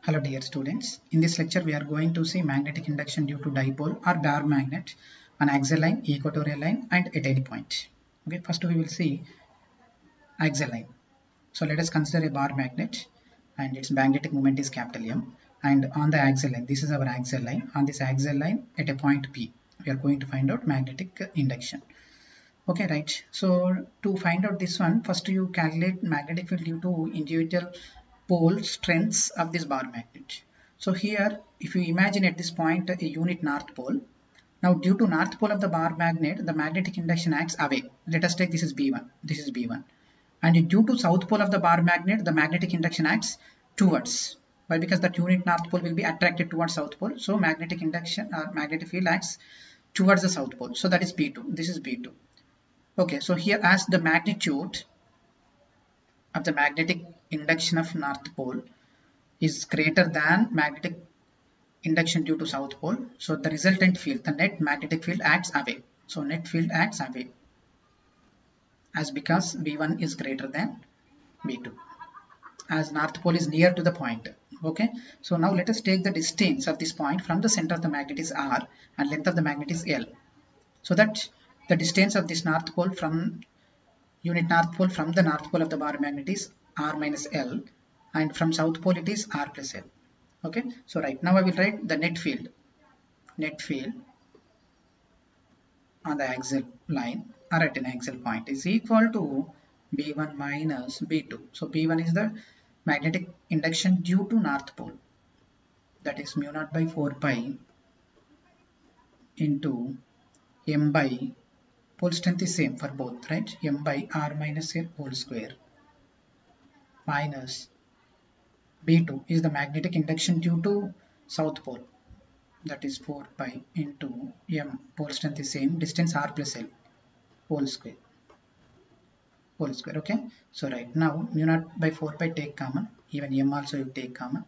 Hello dear students, in this lecture we are going to see magnetic induction due to dipole or bar magnet on axial line, equatorial line and at any point. Okay, first we will see axial line. So let us consider a bar magnet and its magnetic moment is capital M, and on the axial line, this is our axial line. On this axial line at a point P, we are going to find out magnetic induction. Okay, right. So to find out this one, first you calculate magnetic field due to individual pole strengths of this bar magnet. So here, if you imagine at this point a unit north pole, now due to north pole of the bar magnet, the magnetic induction acts away. Let us take this is B1, this is B1. And due to south pole of the bar magnet, the magnetic induction acts towards. Why? Because that unit north pole will be attracted towards south pole. So magnetic induction or magnetic field acts towards the south pole. So that is B2, this is B2. Okay, so here as the magnitude of the magnetic induction of north pole is greater than magnetic induction due to south pole, so the resultant field, the net magnetic field acts away. So net field acts away as because B1 is greater than B2 as north pole is near to the point. Okay, so now let us take the distance of this point from the center of the magnet is R and length of the magnet is L, so that the distance of this north pole from unit north pole from the north pole of the bar magnet is R minus L, and from south pole it is R plus L. Okay, so right now I will write the net field on the axial line or at an axial point is equal to B1 minus B2. So B1 is the magnetic induction due to north pole, that is mu naught by 4 pi into M by pole strength is same for both, right? M by R minus L whole square minus B2 is the magnetic induction due to south pole, that is 4 pi into M, pole strength is same, distance R plus L whole square. Okay, so right now mu naught by 4 pi take common, even M also you take common,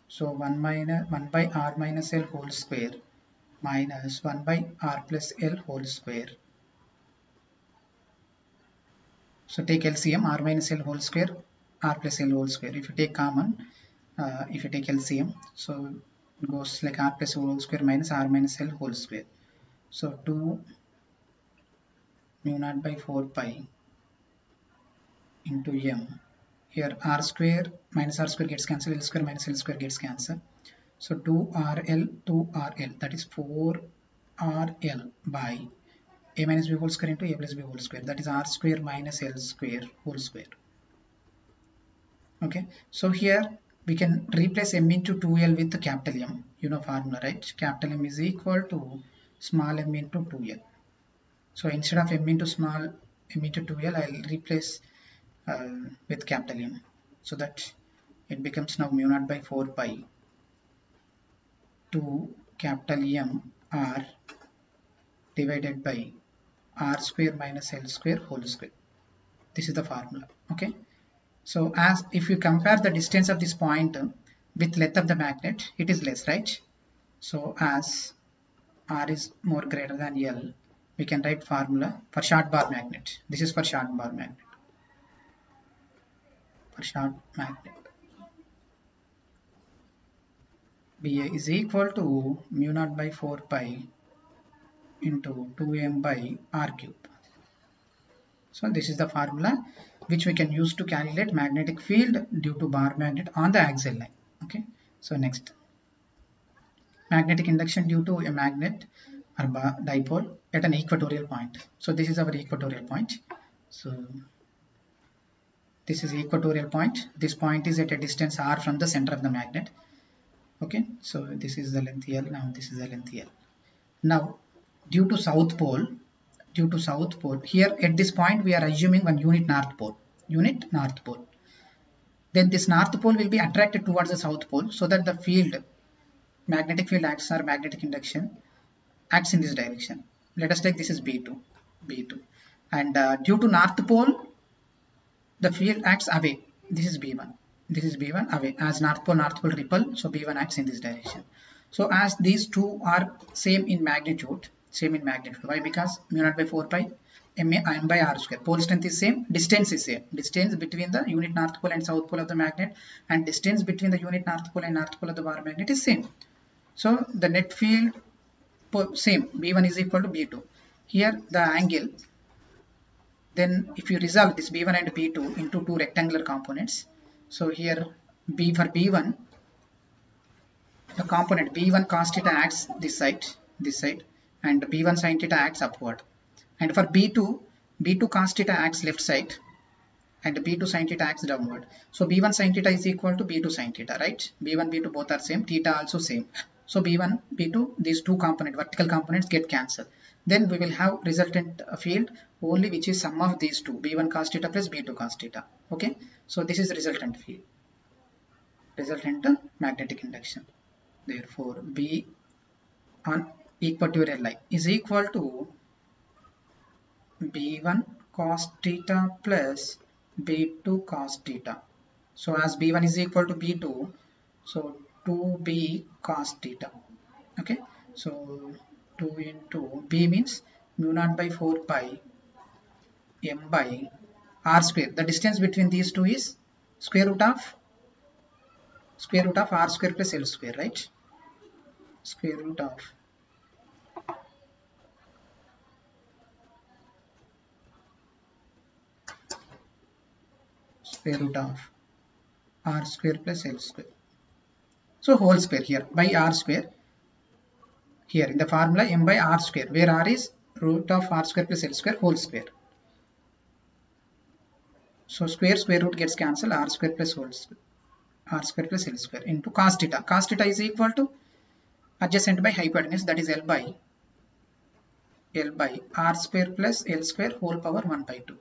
so 1 by R minus L whole square minus 1 by R plus L whole square. So take LCM, R minus L whole square, R plus L whole square. If you take common, if you take LCM, so it goes like R plus L whole square minus R minus L whole square. So 2 mu naught by 4 pi into M. Here R square minus R square gets cancelled, L square minus L square gets cancelled. So 2RL, that is 4RL by A minus B whole square into A plus B whole square, that is R square minus L square whole square. Okay, so here we can replace M into 2L with the capital M. You know formula, right? Capital M is equal to small m into 2L. So instead of M into small m into 2L, I will replace with capital M, so that it becomes now mu naught by 4 pi to capital M R divided by R square minus L square whole square. This is the formula. Okay, so as if you compare the distance of this point with length of the magnet, it is less, right? So as R is more greater than L, we can write formula for short bar magnet. This is for short bar magnet. For short magnet, BA is equal to mu naught by 4 pi into 2m by R cube. So this is the formula which we can use to calculate magnetic field due to bar magnet on the axial line. Okay, so next, magnetic induction due to a magnet or dipole at an equatorial point. So this is our equatorial point. So this is equatorial point. This point is at a distance R from the center of the magnet. Okay, so this is the length L. Now this is the length L. Now due to south pole, here at this point we are assuming one unit north pole. Then this north pole will be attracted towards the south pole, so that the field, magnetic field acts or magnetic induction acts in this direction. Let us take this is B2, and due to north pole, the field acts away. This is B1 away, as north pole repel, so B1 acts in this direction. So as these two are same in magnitude, why? Because mu naught by 4 pi m by r square. Pole strength is same, distance is same. Distance between the unit north pole and south pole of the magnet and distance between the unit north pole and north pole of the bar magnet is same. So the net field same, B1 is equal to B2. Here the angle, then if you resolve this B1 and B2 into two rectangular components, so here for B1, the component B1 cos theta acts this side, and B1 sin theta acts upward. And for B2, B2 cos theta acts left side, and B2 sin theta acts downward. So B1 sin theta is equal to B2 sin theta, right? B1, B2 both are same, theta also same. So B1, B2, these two vertical components get cancelled. Then we will have resultant field only which is sum of these two, B1 cos theta plus B2 cos theta. Okay, so this is the resultant field, resultant magnetic induction. Therefore, B on equatorial line is equal to B1 cos theta plus B2 cos theta. So as B1 is equal to B2, so 2B cos theta. Okay, so 2 into B means mu naught by 4 pi m by r square. The distance between these two is square root of r square plus L square, right? Square root of r square plus L square. So whole square here by r square. Here in the formula m by r square, where r is root of r square plus L square whole square. So square root gets cancelled, r square plus L square into cos theta. Cos theta is equal to adjacent by hypotenuse, that is L by r square plus L square whole power 1 by 2.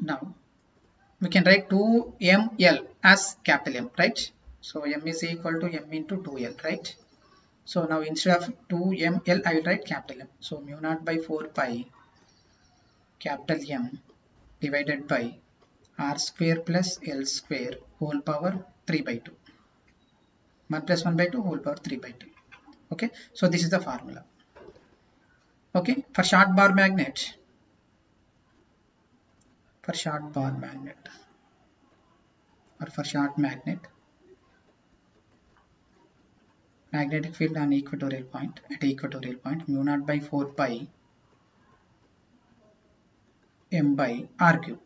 Now we can write 2ml as capital M, right? So m is equal to m into 2l, right? So now instead of 2ml I will write capital M. So mu naught by 4 pi capital M divided by r square plus L square whole power 3 by 2. 1 plus 1 by 2 whole power 3 by 2. Okay, so this is the formula. Okay, for short bar magnet, or for short magnet, magnetic field on equatorial point, mu naught by 4 pi m by r cube.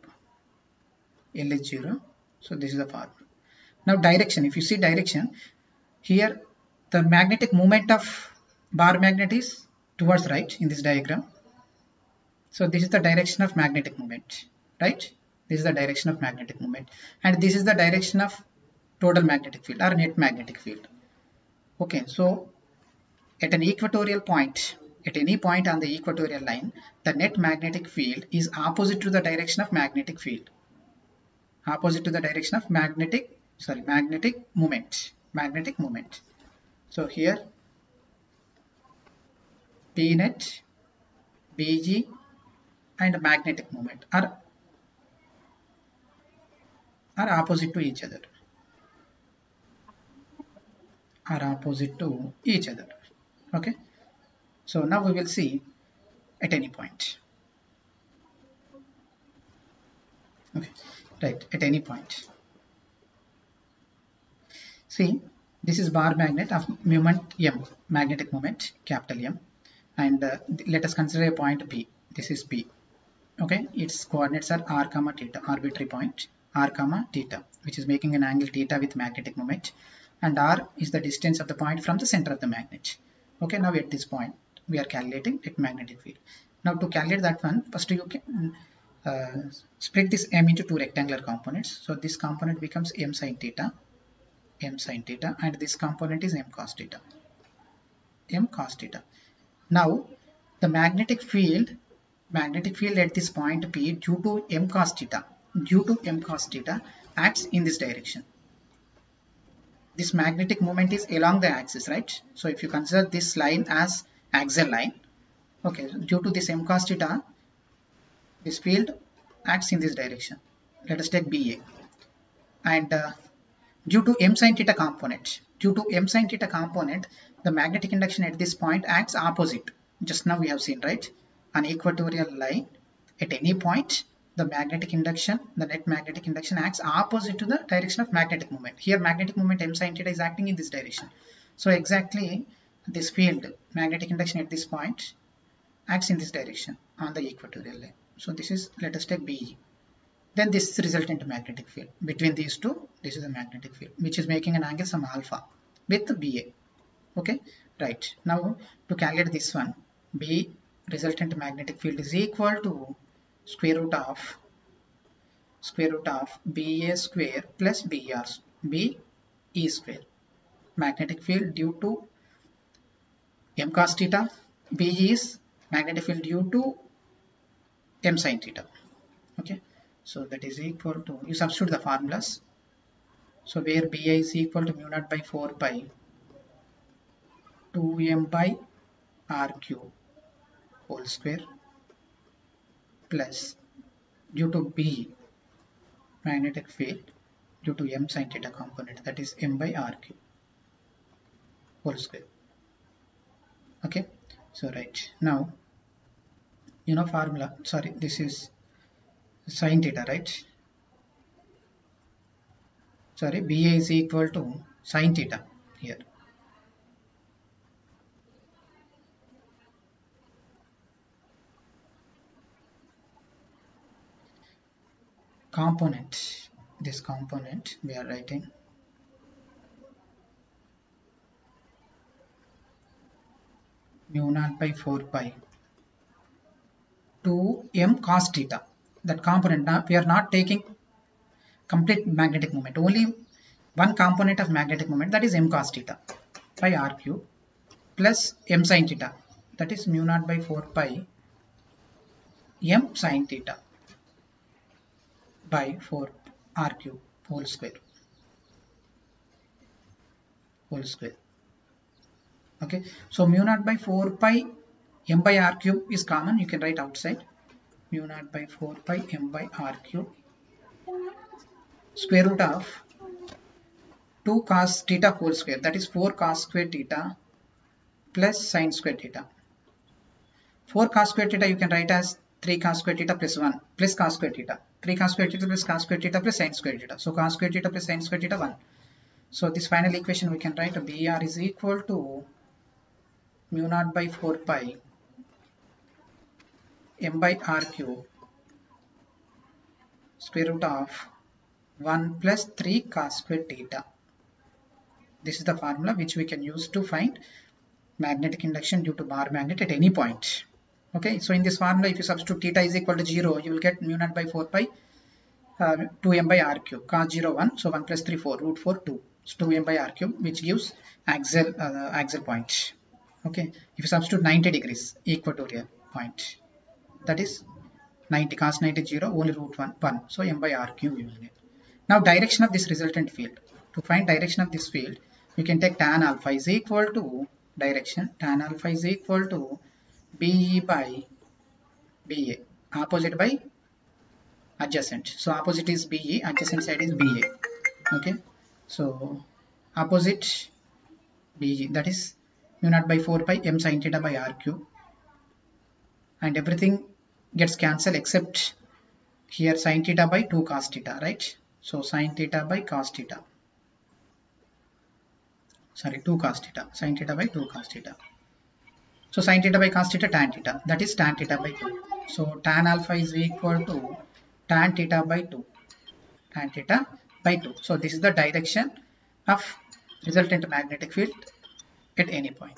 L is 0. So this is the formula. Now direction, if you see direction, here the magnetic moment of bar magnet is towards right in this diagram. So this is the direction of magnetic moment, right? This is the direction of magnetic moment, and this is the direction of total magnetic field or net magnetic field. Okay, so at an equatorial point, at any point on the equatorial line, the net magnetic field is opposite to the direction of magnetic field. Opposite to the direction of magnetic moment. So here P net, BG and magnetic moment are opposite to each other. Okay, so now we will see at any point. Okay, right, at any point. See, this is bar magnet of moment M, magnetic moment capital M, and let us consider a point P. This is P. Okay, its coordinates are r comma theta, arbitrary point r comma theta, which is making an angle theta with magnetic moment, and r is the distance of the point from the center of the magnet. Okay, now at this point we are calculating net magnetic field. Now to calculate that one, first you can split this M into two rectangular components. So this component becomes m sin theta, and this component is m cos theta. Now the magnetic field at this point P due to m cos theta acts in this direction. This magnetic moment is along the axis, right? So if you consider this line as axial line, okay, due to this m cos theta, this field acts in this direction. Let us take BA, and due to m sin theta component, the magnetic induction at this point acts opposite. just now we have seen, right? An equatorial line at any point, the magnetic induction, the net magnetic induction acts opposite to the direction of magnetic moment. Here magnetic moment m sin theta is acting in this direction. So exactly this field, magnetic induction at this point acts in this direction on the equatorial line. So this is, let us take BE. Then this resultant magnetic field. Between these two, this is a magnetic field which is making an angle some alpha with BA. Okay, right. Now to calculate this one, B resultant magnetic field is equal to square root of BA square plus BE square. Magnetic field due to m cos theta. BE is magnetic field due to m sin theta. Okay, so that is equal to, you substitute the formulas. So where BI is equal to mu naught by 4 pi 2m by r cube whole square plus due to B magnetic field due to m sin theta component, that is m by r cube whole square. Okay, so right now, you know formula, sorry, this is sin theta, right? Sorry, BA is equal to sin theta here. Component, this component we are writing mu naught by 4 pi 2m cos theta. That component, now we are not taking complete magnetic moment, only one component of magnetic moment, that is m cos theta by r cube plus m sin theta, that is mu naught by 4 pi m sin theta by 4 r cube whole square. Okay, so mu naught by 4 pi m by r cube is common, you can write outside. Mu naught by 4 pi m by r cube square root of 2 cos theta whole square, that is 4 cos square theta plus sin square theta. 4 cos square theta you can write as 3 cos square theta plus 1 plus cos square theta. 3 cos square theta plus cos square theta plus sin square theta. So cos square theta plus sin square theta 1. So this final equation we can write BR is equal to mu naught by 4 pi m by r cube square root of 1 plus 3 cos square theta. This is the formula which we can use to find magnetic induction due to bar magnet at any point. Okay, so in this formula, if you substitute theta is equal to 0, you will get mu naught by 4 pi 2m by r cube, cos 0 1, so 1 plus 3 4, root 4 2, so 2m by r cube, which gives axial point. Okay, if you substitute 90 degrees equatorial point, that is 90, cos 90 0, only root 1, so m by r cube you will get. Now direction of this resultant field. To find direction of this field, you can take tan alpha is equal to direction, tan alpha is equal to BE by BA, opposite by adjacent. So opposite is BE, adjacent side is BA. Okay, so opposite BE, that is mu naught by 4 pi m sin theta by r cube, and everything gets cancelled except here sin theta by 2 cos theta, right? So sin theta by cos theta, sorry, 2 cos theta, sin theta by 2 cos theta. So sin theta by cos theta, tan theta, that is tan theta by 2. So tan alpha is equal to tan theta by 2, tan theta by 2. So this is the direction of resultant magnetic field at any point.